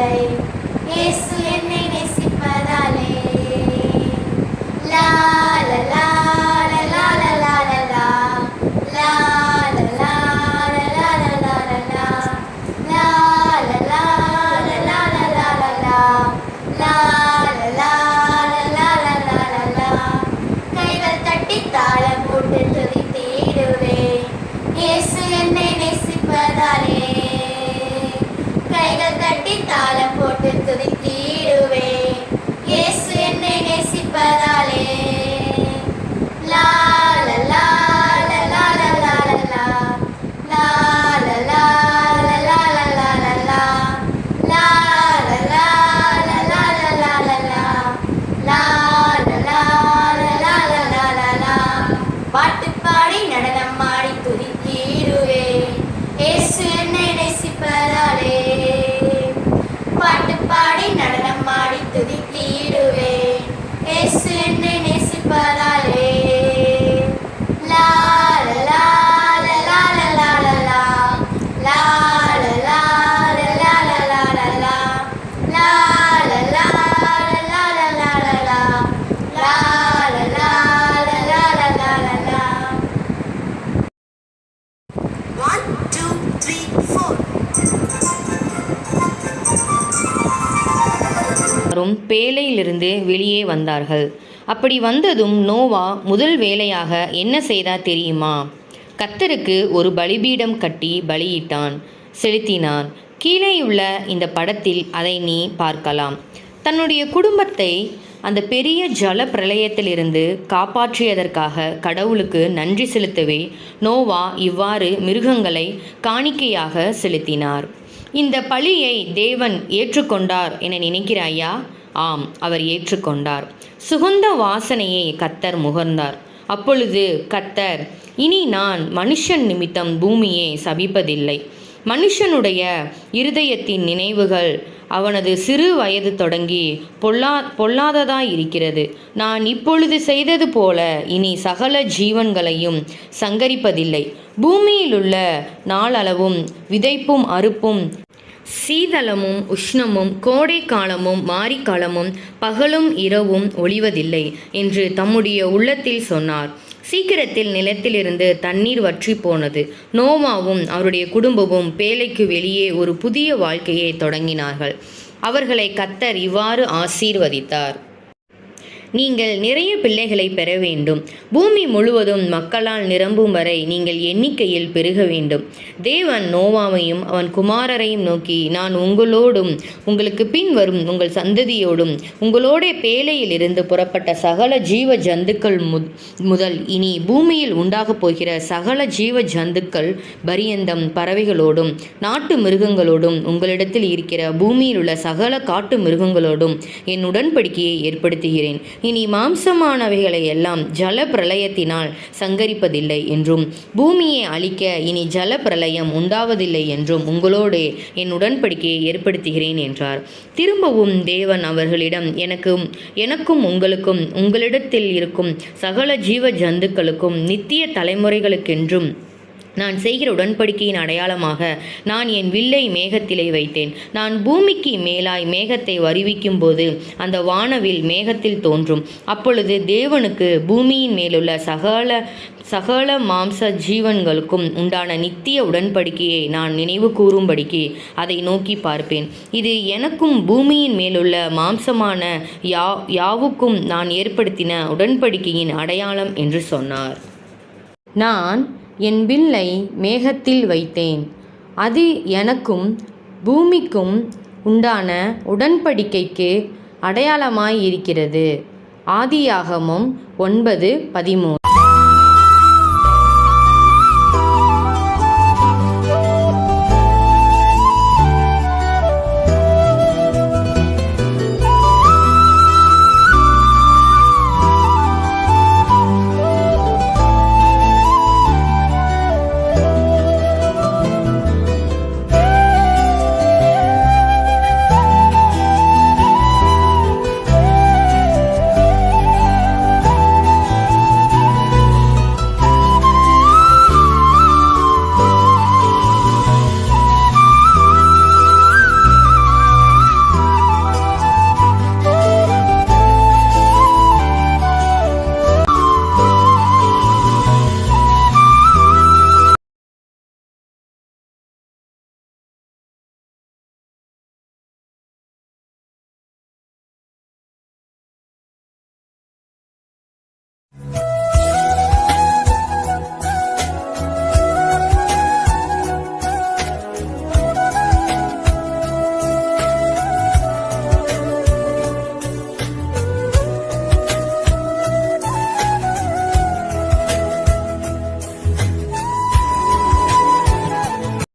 இல்லை. இயேசு என்னை நேசிப்பதாலே. லா லா லா லா லா லா லா லா லா லா லா லா லா லா லா லா லா லா லா கைகள் தட்டி தாளம் போட்டு துதித்திடுவேன். இயேசு என்னை நேசிப்பதாலே. கைகள் தட்டி தாளம் போட்டு துதித்திடுவேன். இயேசு என்னை நேசிப்பதாலே. லா லா லா லா லா லா லா லா லா லா லா லா லா லா லா லா பாட்டு பாடி நடனம் ஆடி துதித்திடுவேன். இயேசு என்னை நேசிப்பதாலே. பாட்டு பாடி நடனம் ஆடி துதித்திடுவேன். இயேசு என்னை நேசிப்பதாலே. லா லா லா லா லா லா லா லா லா லா லா லா லா லா பேழையிலிருந்து வெளியே வந்தார்கள். அப்படி வந்ததும் நோவா முதல் வேலையாக என்ன செய்தார் தெரியுமா? கர்த்தருக்கு ஒரு பலிபீடம் கட்டி பலியிட்டான், செலுத்தினான். கீழேயுள்ள இந்த படத்தில் அதை நீ பார்க்கலாம். தன்னுடைய குடும்பத்தை அந்த பெரிய ஜல பிரளயத்திலிருந்து காப்பாற்றியதற்காக கடவுளுக்கு நன்றி செலுத்தவே நோவா இவ்வாறு மிருகங்களை காணிக்கையாக செலுத்தினார். இந்த பலியை தேவன் ஏற்றுக்கொண்டார் என நினைக்கிறாயா? ஆம், அவர் ஏற்றுக்கொண்டார். சுகந்த வாசனையை கர்த்தர் முகர்ந்தார். அப்பொழுது கர்த்தர், இனி நான் மனுஷன் நிமித்தம் பூமியை சபிப்பதில்லை. மனுஷனுடைய இருதயத்தின் நினைவுகள் அவனது சிறு வயது தொடங்கி பொல்லாததாயிருக்கிறது. நான் இப்பொழுது செய்தது போல இனி சகல ஜீவன்களையும் சங்கரிப்பதில்லை. பூமியிலுள்ள நாளளவும் விதைப்பும் அறுப்பும், சீதளமும் உஷ்ணமும், கோடை காலமும் மாரிக்காலமும், பகலும் இரவும் ஒழிவதில்லை என்று தம்முடைய உள்ளத்தில் சொன்னார். சீக்கிரத்தில் நிலத்திலிருந்து தண்ணீர் வற்றி போனது. நோவாவும் அவருடைய குடும்பமும் பேழைக்கு வெளியே ஒரு புதிய வாழ்க்கையை தொடங்கினார்கள். அவர்களை கர்த்தர் இவ்வாறு ஆசீர்வதித்தார். நீங்கள் நிறைய பிள்ளைகளை பெற வேண்டும். பூமி முழுவதும் மக்களால் நிரம்பும் வரை நீங்கள் எண்ணிக்கையில் பெருக வேண்டும். தேவன் நோவாவையும் அவன் குமாரரையும் நோக்கி, நான் உங்களோடும் உங்களுக்கு பின் வரும் உங்கள் சந்ததியோடும் உங்களோட பேழையிலிருந்து புறப்பட்ட சகல ஜீவ ஜந்துக்கள் முதல் இனி பூமியில் உண்டாகப் போகிற சகல ஜீவ ஜந்துக்கள் பரியந்தம் பறவைகளோடும் நாட்டு மிருகங்களோடும் உங்களிடத்தில் இருக்கிற பூமியில் உள்ள சகல காட்டு மிருகங்களோடும் என் உடன்படிக்கையை ஏற்படுத்துகிறேன். இனி மாம்சமானவைகளை எல்லாம் ஜல பிரளயத்தினால் சங்கரிப்பதில்லை என்றும் பூமியை அழிக்க இனி ஜல பிரளயம் உண்டாவதில்லை என்றும் உங்களோடு என் உடன்படிக்கையை ஏற்படுத்துகிறேன் என்றார். திரும்பவும் தேவன் அவர்களிடம், எனக்கும் உங்களுக்கும் உங்களிடத்தில் இருக்கும் சகல ஜீவ ஜந்துக்களுக்கும் நித்திய தலைமுறைகளுக்கென்றும் நான் செய்கிற உடன்படிக்கையின் அடையாளமாக நான் என் வில்லை மேகத்திலே வைத்தேன். நான் பூமிக்கு மேலாய் மேகத்தை வருவிக்கும் போது அந்த வானவில் மேகத்தில் தோன்றும். அப்பொழுது தேவனுக்கு பூமியின் மேலுள்ள சகல மாம்ச ஜீவன்களுக்கும் உண்டான நித்திய உடன்படிக்கையை நான் நினைவு கூறும்படிக்கு அதை நோக்கி பார்ப்பேன். இது எனக்கும் பூமியின் மேலுள்ள மாம்சமான யாவுக்கும் நான் ஏற்படுத்தின உடன்படிக்கையின் அடையாளம் என்று சொன்னார். நான் என் வில்லை மேகத்தில் வைத்தேன். அது எனக்கும் பூமிக்கும் உண்டான உடன்படிக்கைக்கு அடையாளமாயிருக்கிறது. ஆதியாகமம் 9:13.